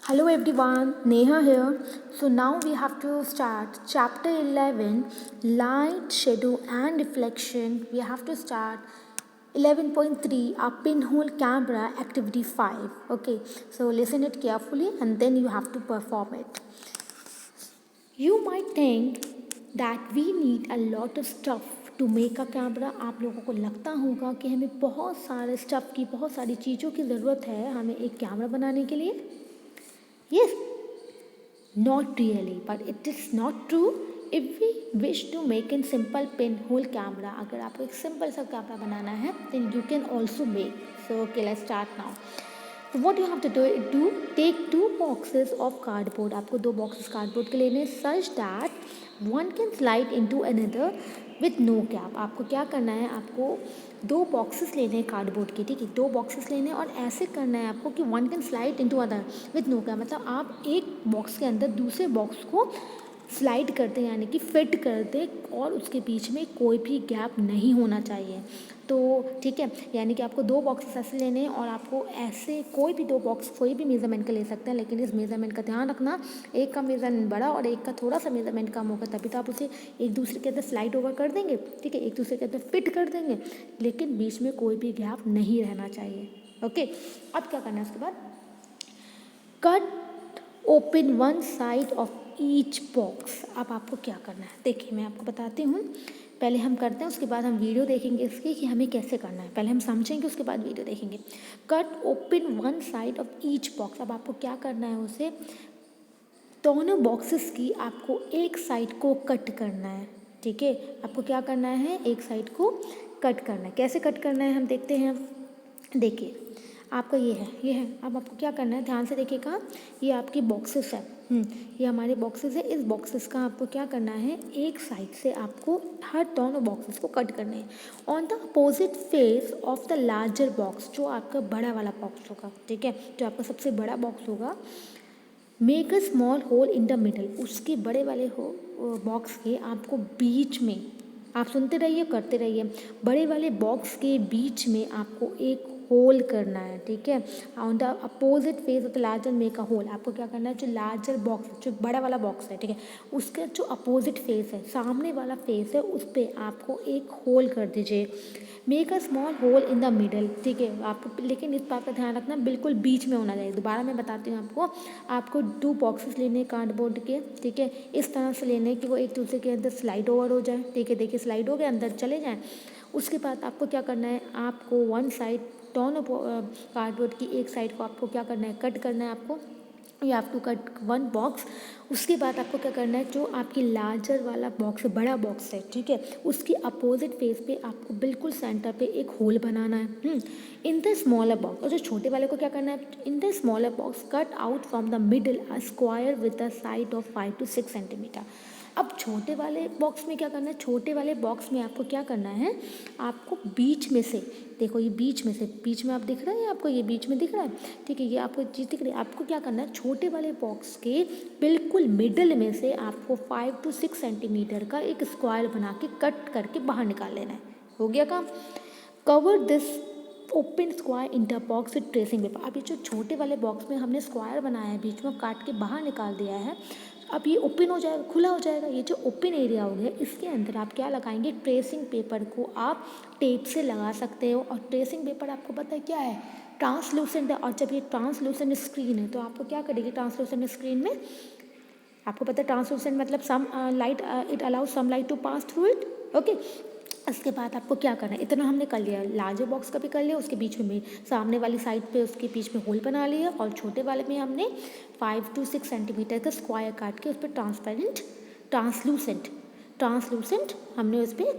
Hello everyone, Neha here. So now we have to start chapter 11, light, shadow and reflection. We have to start 11.3, a pinhole camera activity 5. Okay, so listen it carefully and then you have to perform it. You might think that we need a lot of stuff to make a camera. आप लोगों को लगता होगा कि हमें बहुत सारे stuff की, बहुत सारी चीज़ों की ज़रूरत है हमें एक कैमरा बनाने के लिए. Yes, not really, but it is not true. If we wish to make a simple pinhole camera, अगर आपको एक सिंपल सा कैमरा बनाना है, then you can also make. So okay, let's start now. So what you have to do take 2 boxes of cardboard. आपको 2 boxes cardboard के लेने such that one can slide into another with no cap. आपको क्या करना है, आपको 2 boxes लेने हैं कार्डबोर्ड के, ठीक है, 2 boxes लेने हैं और ऐसे करना है आपको कि one can slide into other with no cap. मतलब आप एक बॉक्स के अंदर दूसरे बॉक्स को स्लाइड करते हैं यानी कि फिट करते और उसके बीच में कोई भी गैप नहीं होना चाहिए. तो ठीक है, यानी कि आपको 2 बॉक्सेस ऐसे लेने हैं और आपको ऐसे कोई भी 2 बॉक्स कोई भी मेज़रमेंट का ले सकते हैं, लेकिन इस मेज़रमेंट का ध्यान रखना, एक का मेज़रमेंट बड़ा और एक का थोड़ा सा मेज़रमेंट कम होगा, तभी तो आप उसे एक दूसरे के अंदर स्लाइड ओवर कर देंगे, ठीक है, एक दूसरे के अंदर फिट कर देंगे, लेकिन बीच में कोई भी गैप नहीं रहना चाहिए. ओके, अब क्या करना है उसके बाद, cut open one side of each box. अब आपको क्या करना है, देखिए मैं आपको बताती हूँ. पहले हम करते हैं, उसके बाद हम वीडियो देखेंगे इसकी कि हमें कैसे करना है. पहले हम समझेंगे, उसके बाद वीडियो देखेंगे. Cut open one side of each box. अब आपको क्या करना है, उसे दोनों बॉक्सेस की आपको एक साइड को कट करना है. ठीक है, आपको क्या करना है, एक साइड को कट करना है. कैसे कट करना है हम देखते हैं. देखिए आपका ये है. अब आपको क्या करना है, ध्यान से देखिएगा, ये आपकी बॉक्सेस है. ये हमारे बॉक्सेस है. इस बॉक्सेस का आपको क्या करना है, एक साइड से आपको हर दोनों बॉक्सेस को कट करने हैं on the opposite face of the larger box. जो आपका बड़ा वाला बॉक्स होगा, ठीक है, जो आपका सबसे बड़ा बॉक्स होगा, make a small hole in the middle. उसके बड़े वाले बॉक्स के आपको बीच में, आप सुनते रहिए करते रहिए, बड़े वाले बॉक्स के बीच में आपको एक होल करना है. ठीक है, on the opposite face of the larger make a hole. आपको क्या करना है, जो लार्जर बॉक्स, जो बड़ा वाला बॉक्स है, ठीक है, उसका जो अपोजिट फेस है, सामने वाला फेस है, उस पर आपको एक होल कर दीजिए. Make a small hole in the middle. ठीक है, आपको लेकिन इस बात का ध्यान रखना, बिल्कुल बीच में होना चाहिए. दोबारा मैं बताती हूँ आपको 2 बॉक्सेस लेने हैं कार्डबोर्ड के, ठीक है, इस तरह से लेने कि वो एक दूसरे के अंदर स्लाइड ओवर हो जाए. ठीक है, देखिए स्लाइड हो गए, अंदर चले जाएँ. उसके बाद आपको क्या करना है, आपको वन साइड दोनों कार्डबोर्ड की एक साइड को आपको क्या करना है, कट करना है. आपको you have to cut one box. उसके बाद आपको क्या करना है, जो आपकी लार्जर वाला बॉक्स है, बड़ा बॉक्स है, ठीक है, उसके अपोजिट फेस पे आपको बिल्कुल सेंटर पे एक होल बनाना है इन द स्मॉलर बॉक्स. और जो छोटे वाले को क्या करना है, in the smaller box cut out from the middle a square with the side of 5 to 6 centimetre. अब छोटे वाले बॉक्स में क्या करना है, छोटे वाले बॉक्स में आपको क्या करना है, आपको बीच में से, देखो ये बीच में से, बीच में आप दिख रहा है आपको, ये बीच में दिख रहा है, ठीक है, ये आपको चीज़ दिख रही है. आपको क्या करना है, छोटे वाले बॉक्स के बिल्कुल मिडल में से आपको 5 to 6 सेंटीमीटर का एक स्क्वायर बना के कट करके बाहर निकाल लेना है. हो गया काम. Cover this open square inter box with tracing paper. अब ये जो छोटे वाले बॉक्स में हमने स्क्वायर बनाया है, बीच में काट के बाहर निकाल दिया है, अब ये ओपन हो जाएगा, खुला हो जाएगा. ये जो ओपन एरिया हो गया, इसके अंदर आप क्या लगाएंगे, ट्रेसिंग पेपर को आप टेप से लगा सकते हो. और ट्रेसिंग पेपर आपको पता है क्या है, ट्रांसलूसेंट है. और जब ये ट्रांसलूसेंट स्क्रीन है, तो आपको क्या करेगी, ट्रांसलूसेंट स्क्रीन में आपको पता है ट्रांसलूसेंट मतलब some light, it allows some light to pass through it. Okay, इसके बाद आपको क्या करना है, इतना हमने कर लिया, लार्जर बॉक्स का भी कर लिया, उसके बीच में सामने वाली साइड पे उसके बीच में होल बना लिया, और छोटे वाले में हमने 5 to 6 सेंटीमीटर का स्क्वायर काट के उस पर ट्रांसलूसेंट हमने उस पर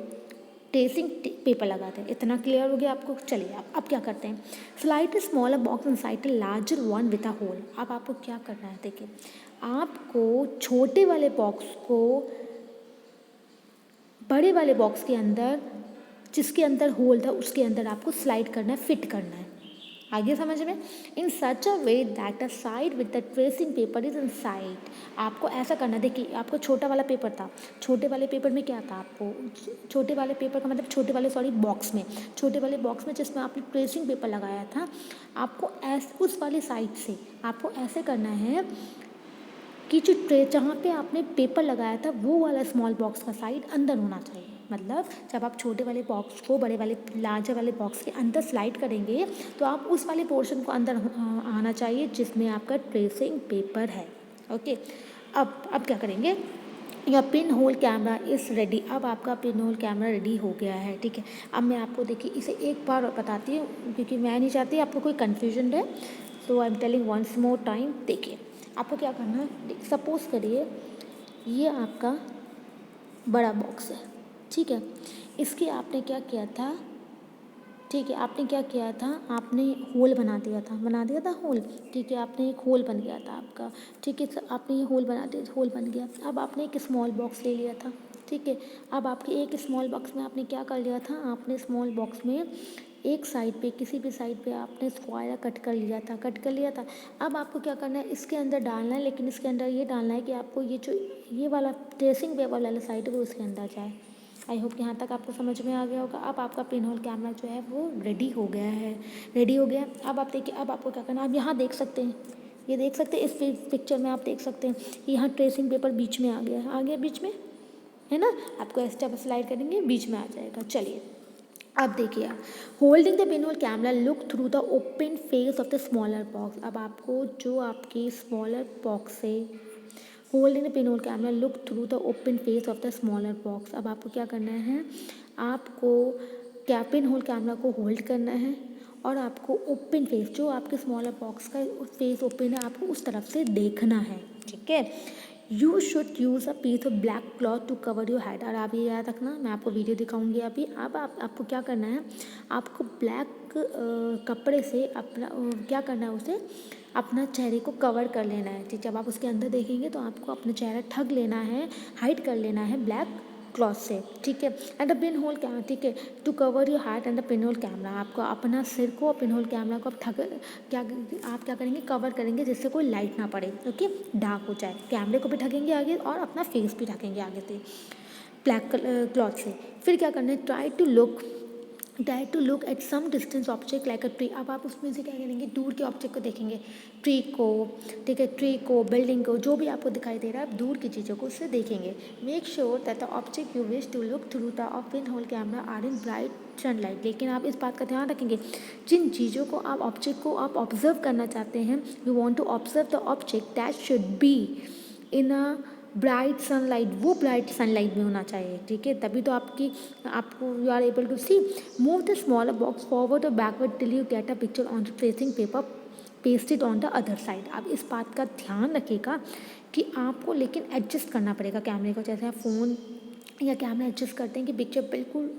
ट्रेसिंग पेपर लगाते हैं. इतना क्लियर हो गया आपको. चलिए अब क्या करते हैं, slide smaller box inside larger one with a hole. अब आपको क्या करना है, देखिए आपको छोटे वाले बॉक्स को बड़े वाले बॉक्स के अंदर, जिसके अंदर होल था उसके अंदर आपको स्लाइड करना है, फिट करना है. आगे समझ में, in such a way that a side with the tracing paper is inside. आपको ऐसा करना, देखिए आपको छोटा वाला पेपर था, छोटे वाले पेपर में क्या था, आपको छोटे वाले पेपर का मतलब छोटे वाले बॉक्स में, छोटे वाले बॉक्स में जिसमें आपने ट्रेसिंग पेपर लगाया था, आपको उस वाली साइड से आपको ऐसे करना है कि जो ट्रे जहाँ पे आपने पेपर लगाया था वो वाला स्मॉल बॉक्स का साइड अंदर होना चाहिए। मतलब जब आप छोटे वाले बॉक्स को बड़े वाले लार्जर वाले बॉक्स के अंदर स्लाइड करेंगे तो आप उस वाले पोर्शन को अंदर आना चाहिए जिसमें आपका ट्रेसिंग पेपर है। ओके, अब क्या करेंगे, या pin hole camera is ready. अब आपका पिन होल कैमरा रेडी हो गया है, ठीक है। अब मैं आपको देखिए इसे एक बार और बताती हूँ क्योंकि मैं नहीं चाहती आपको कोई कन्फ्यूजन रहे, तो I am telling once more time. देखिए आपको क्या करना है, सपोज़ करिए ये आपका बड़ा बॉक्स है, ठीक है। इसके आपने क्या किया था, ठीक है, आपने क्या किया था, आपने होल बना दिया था होल, ठीक है। आपने एक होल बन गया था आपका, ठीक है। आपने ये होल बना दिया, होल बन गया। अब आपने एक स्मॉल बॉक्स ले लिया था, ठीक है। अब आपके एक स्मॉल बॉक्स में आपने क्या कर लिया था, आपने स्मॉल बॉक्स में एक साइड पे, किसी भी साइड पे आपने स्क्वायर कट कर लिया था। अब आपको क्या करना है, इसके अंदर डालना है, लेकिन इसके अंदर ये डालना है कि आपको ये वाला ट्रेसिंग पेपर वाला साइड है वो इसके अंदर जाए। आई होप यहाँ तक आपको समझ में आ गया होगा। अब आपका पिन होल कैमरा जो है वो रेडी हो गया है, रेडी हो गया। अब आप देखिए, अब आपको क्या करना है, आप यहाँ देख सकते हैं, ये देख सकते हैं, इस पिक्चर में आप देख सकते हैं यहाँ ट्रेसिंग पेपर बीच में आ गया बीच में, है ना। आपको इस तरह स्लाइड करेंगे बीच में आ जाएगा। चलिए अब देखिए, आप holding the pin hole camera look through the open face of the smaller box. अब आपको जो आपकी स्मॉलर बॉक्स से holding the pin hole camera look through the open face of the smaller box. अब आपको क्या करना है, आपको क्या पिन होल कैमरा को होल्ड करना है और आपको ओपन फेस, जो आपके स्मॉलर बॉक्स का फेस ओपन है, आपको उस तरफ से देखना है, ठीक है। You should use a piece of black cloth to cover your head. और आप ये याद रखना, मैं आपको वीडियो दिखाऊंगी अभी। अब आपको क्या करना है, आपको ब्लैक कपड़े से अपना क्या करना है, उसे अपना चेहरे को कवर कर लेना है, ठीक है। जब आप उसके अंदर देखेंगे तो आपको अपना चेहरा ढक लेना है, हाइड कर लेना है ब्लैक क्लॉथ से, ठीक है। And the pin hole camera, ठीक है, to cover your heart and the pin hole camera. आपको अपना सिर को और पिन होल कैमरा को आप क्या करेंगे, कवर करेंगे जिससे कोई लाइट ना पड़े, ओके, डार्क हो जाए। कैमरे को भी ढकेंगे आगे और अपना फेस भी ढकेंगे आगे से ब्लैक क्लॉथ से। फिर क्या करना है, try to look at some distance object like a tree. अब आप उसमें से क्या करेंगे, दूर के ऑब्जेक्ट को देखेंगे, ट्री को, ठीक है, ट्री को, बिल्डिंग को, जो भी आपको दिखाई दे रहा है आप दूर की चीज़ों को उससे देखेंगे। Make sure that the object you wish to look through the pin hole camera are in bright sunlight. लेकिन आप इस बात का ध्यान रखेंगे, जिन चीज़ों को आप ऑब्जेक्ट को आप ऑब्जर्व करना चाहते हैं, you want to observe the object that should be in a bright sunlight, वो ब्राइट सनलाइट में होना चाहिए, ठीक है। तभी तो आपको you are able to see. Move the smaller box forward और backward till you get a picture on the tracing paper pasted on the other side. आप इस बात का ध्यान रखिएगा कि आपको लेकिन एडजस्ट करना पड़ेगा कैमरे को, जैसे आप फ़ोन या कैमरा एडजस्ट करते हैं कि पिक्चर बिल्कुल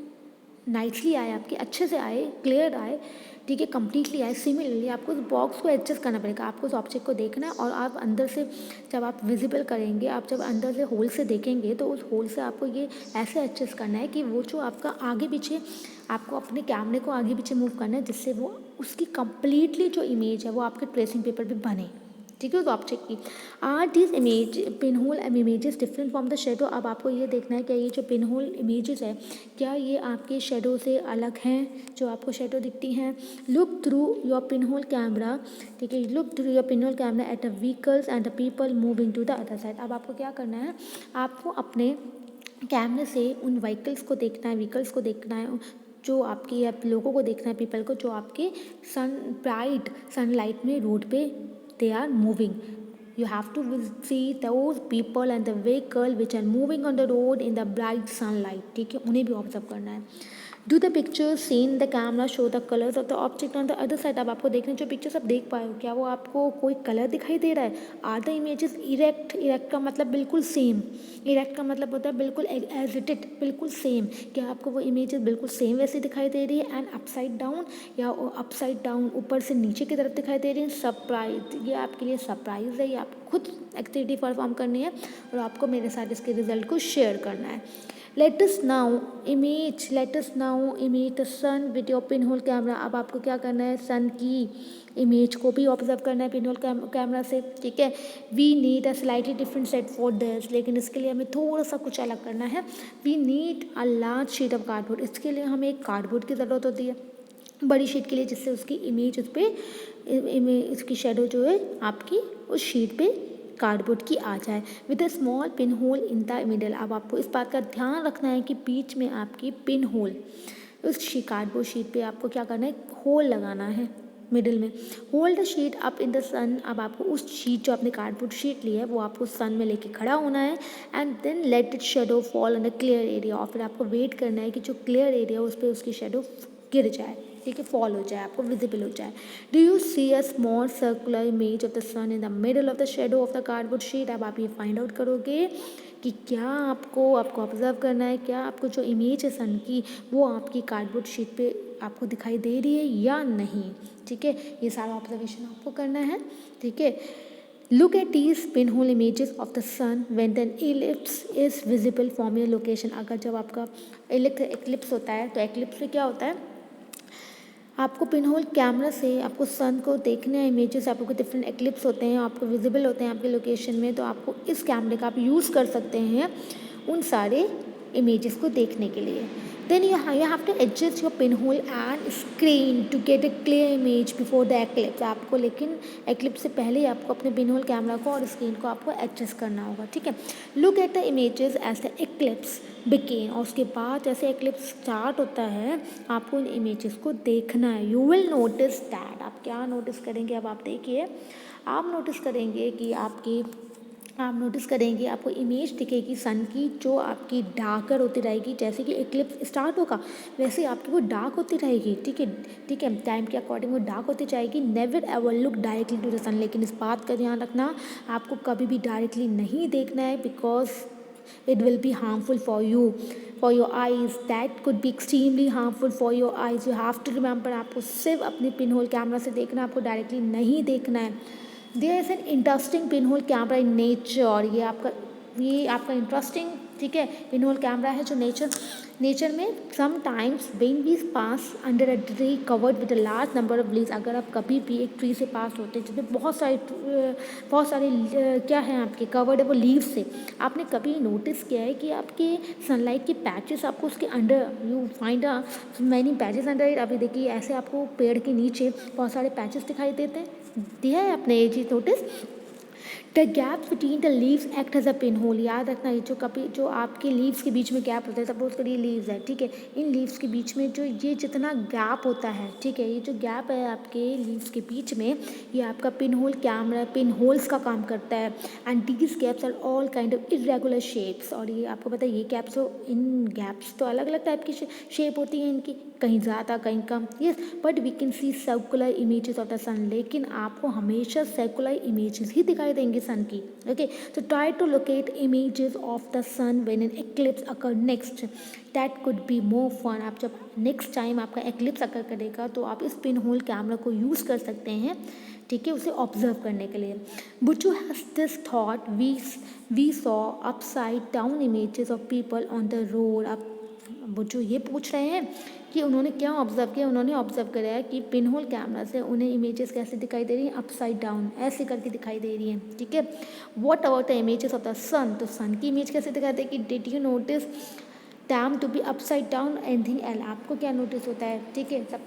नाइसली आए, आपके अच्छे से आए, क्लियर आए, ठीक है, कम्प्लीटली आए। सिमिलरली आपको उस बॉक्स को एडजस्ट करना पड़ेगा, आपको उस ऑब्जेक्ट को देखना है और आप अंदर से जब आप विजिबल करेंगे, आप जब अंदर से होल से देखेंगे तो उस होल से आपको ये ऐसे एडजस्ट करना है कि वो जो आपका आगे पीछे, आपको अपने कैमरे को आगे पीछे मूव करना है जिससे वो उसकी कम्प्लीटली जो इमेज है वो आपके ट्रेसिंग पेपर पर बने, ठीक है, उस ऑब्जेक्ट की। Are this image pin hole images different from the shadow. अब आपको ये देखना है कि ये जो पिन होल इमेजेस है क्या ये आपके शेडो से अलग हैं, जो आपको शेडो दिखती हैं। Look through your pin hole camera, ठीक है, look through your pin hole camera at the vehicles and the people moving to the other side. अब आपको क्या करना है, आपको अपने कैमरे से उन व्हीकल्स को देखना है, जो आपकी आप लोगों को देखना है, पीपल को, जो आपके ब्राइट सनलाइट में रोड पे they are moving. You have to see those people and the vehicle which are moving on the road in the bright sunlight, ठीक है, उन्हें भी ऑब्जर्व करना है। Do the pictures seen the camera show the colours of the object on the other side. अब आपको देखने जो पिक्चर्स आप देख पाए हो, क्या वो आपको कोई कलर दिखाई दे रहा है। आर द इमेजेस इरेक्ट का मतलब बिल्कुल सेम, इरेक्ट का मतलब होता है बिल्कुल एज इट बिल्कुल सेम। क्या आपको वो इमेजेस बिल्कुल सेम वैसे दिखाई दे रही है एंड अपसाइड डाउन, या अपसाइड डाउन ऊपर से नीचे की तरफ दिखाई दे रही है। सरप्राइज, ये आपके लिए सरप्राइज है, ये आपको खुद एक्टिविटी परफॉर्म करनी है और आपको मेरे साथ इसके रिजल्ट को शेयर करना है। let us now image the sun with your pinhole camera। अब आपको क्या करना है, सन की इमेज को भी ऑब्जर्व करना है पिनहोल कैमरा से, ठीक है। We need a slightly different set for this, लेकिन इसके लिए हमें थोड़ा सा कुछ अलग करना है। We need a large sheet of cardboard, इसके लिए हमें एक कार्डबोर्ड की ज़रूरत होती है बड़ी शीट के लिए, जिससे उसकी इमेज उस पर उसकी शेडो जो है आपकी उस शीट पे कार्डबोर्ड की आ जाए with a small pin hole in the middle. अब आपको इस बात का ध्यान रखना है कि बीच में आपकी पिन होल, उस कार्डबोर्ड शीट पे आपको क्या करना है, होल लगाना है मिडिल में। Hold the sheet up in the sun. अब आपको उस शीट जो आपने कार्डबोर्ड शीट ली है वो आपको सन में लेके खड़ा होना है and then let it shadow fall on the clear area. और फिर आपको वेट करना है कि जो क्लियर एरिया उस पर उसकी शेडो गिर जाए, ठीक है, फॉल हो जाए, आपको विजिबल हो जाए। Do you see a small circular image of the sun in the middle of the shadow of the cardboard sheet. अब आप ये फाइंड आउट करोगे कि क्या आपको ऑब्जर्व करना है, क्या आपको जो इमेज है सन की वो आपकी कार्डबोर्ड शीट पे आपको दिखाई दे रही है या नहीं, ठीक है। ये सारा ऑब्जर्वेशन आपको करना है, ठीक है। Look eight these pinhole images of the sun when an ellipse is visible from your location। अगर जब आपका एक्लिप्स होता है तो एक्लिप्स में क्या होता है, आपको पिनहोल कैमरा से आपको सन को देखने हैं, इमेजेस आपको डिफरेंट एक्लिप्स होते हैं, आपको विजिबल होते हैं आपके लोकेशन में, तो आपको इस कैमरे का आप यूज़ कर सकते हैं उन सारे इमेजेस को देखने के लिए। Then you have to adjust your pinhole and screen to get a clear image before the eclipse। आपको लेकिन एक्लिप्स से पहले ही आपको अपने पिनहोल कैमरा को और स्क्रीन को आपको एडजस्ट करना होगा, ठीक है। Look at the images as the eclipse begin, और उसके बाद जैसे एक्लिप्स स्टार्ट होता है आपको इन इमेजेस को देखना है। यू विल नोटिस दैट, आप क्या नोटिस करेंगे, अब आप देखिए, आप नोटिस करेंगे कि आपको इमेज दिखेगी सन की जो आपकी डार्कर होती रहेगी। जैसे कि एक्लिप्स स्टार्ट होगा वैसे आपकी वो डार्क होती रहेगी, ठीक है, टाइम के अकॉर्डिंग वो डार्क होती जाएगी। Never ever look directly to the sun, लेकिन इस बात का ध्यान रखना आपको कभी भी डायरेक्टली नहीं देखना है, because it will be harmful for your eyes, that could be extremely harmful for your eyes। you have to remember, आपको सिर्फ अपने पिनहोल कैमरा से देखना, आपको डायरेक्टली नहीं देखना है। There is an interesting pinhole camera in nature, ये आपका इंटरेस्टिंग, ठीक है, पिनहोल कैमरा है जो नेचर में sometimes when we pass under a tree covered with a large number of leaves. अगर आप कभी भी एक ट्री से पास होते हैं जिसमें बहुत सारे क्या है आपके कवर्ड है वो लीव्स से, आपने कभी नोटिस किया है कि आपके सनलाइट के पैचेस आपको उसके under you find a many patches under it. अभी देखिए ऐसे आपको पेड़ के नीचे बहुत सारे पैचेस दिखाई देते हैं, दिया है आपने ये चीज़ notice. The gap between the leaves act as a pin hole, याद रखना ये जो आपके लीव्स के बीच में गैप होता है, सपोज करिए लीव्स है, ठीक है, इन लीव्स के बीच में जो ये जितना गैप होता है, ठीक है, ये जो गैप है आपके लीव्स के बीच में, ये आपका पिन होल्स का काम करता है। And these gaps are all kind of irregular shapes, और ये आपको पता है ये इन गैप्स तो अलग अलग टाइप की शेप होती हैं इनकी, कहीं ज़्यादा कहीं कम, yes, but we can see circular images of the sun, लेकिन आपको हमेशा सर्कुलर इमेजेस ही दिखाई देंगी सन की, ओके। तो try to locate images of the sun when an eclipse occur next, that could be more fun. आप जब नेक्स्ट टाइम आपका एक्लिप्स अकर करेगा तो आप इस पिन होल कैमरा को यूज़ कर सकते हैं, ठीक है, उसे ऑब्जर्व करने के लिए। Boojho has this thought, we saw upside down images of people on the road. अब बुचू ये पूछ रहे हैं कि उन्होंने क्या ऑब्जर्व किया, उन्होंने ऑब्जर्व करा है कि पिनहोल कैमरा से उन्हें इमेजेस कैसे दिखाई दे रही हैं, अपसाइड डाउन ऐसे करके दिखाई दे रही हैं, ठीक है। What about the images of the sun, तो सन की इमेज कैसे दिखाई देगी, did you notice them to be upside down anything else, आपको क्या नोटिस होता है, ठीक है। सब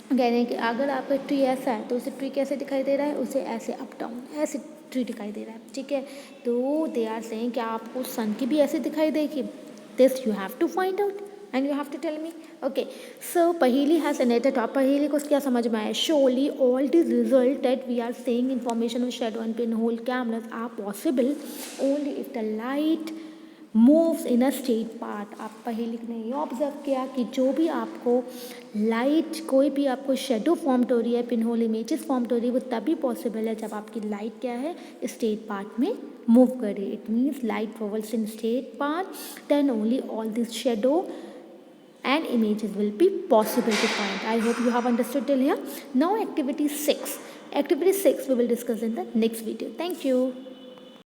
कह रहे हैं कि अगर आपका ट्री ऐसा है तो उसे ट्री कैसे दिखाई दे रहा है, उसे ऐसे अप डाउन ऐसे ट्री दिखाई दे रहा है, ठीक है। तो दे आर सेइंग कि आपको सन की भी ऐसे दिखाई देगी, this you have to find out and you have to tell me, okay. So Paheli has another top, पहेली को क्या समझ में आया, solely all the result that we are seeing information on shadow and pin hole cameras are possible only if the light moves in a straight path. आप पहेली ने ये observe किया कि जो भी आपको लाइट, कोई भी आपको शेडो फॉर्म हो रही है, पिनहोल इमेजेस फॉर्म हो रही है, वो तभी पॉसिबल है जब आपकी लाइट क्या है, स्ट्रेट पाथ में मूव कर रही है। It means light travels in straight path, then only all this shadow and images will be possible to find. I hope you have understood till here. Now activity 6 we will discuss in the next video. Thank you.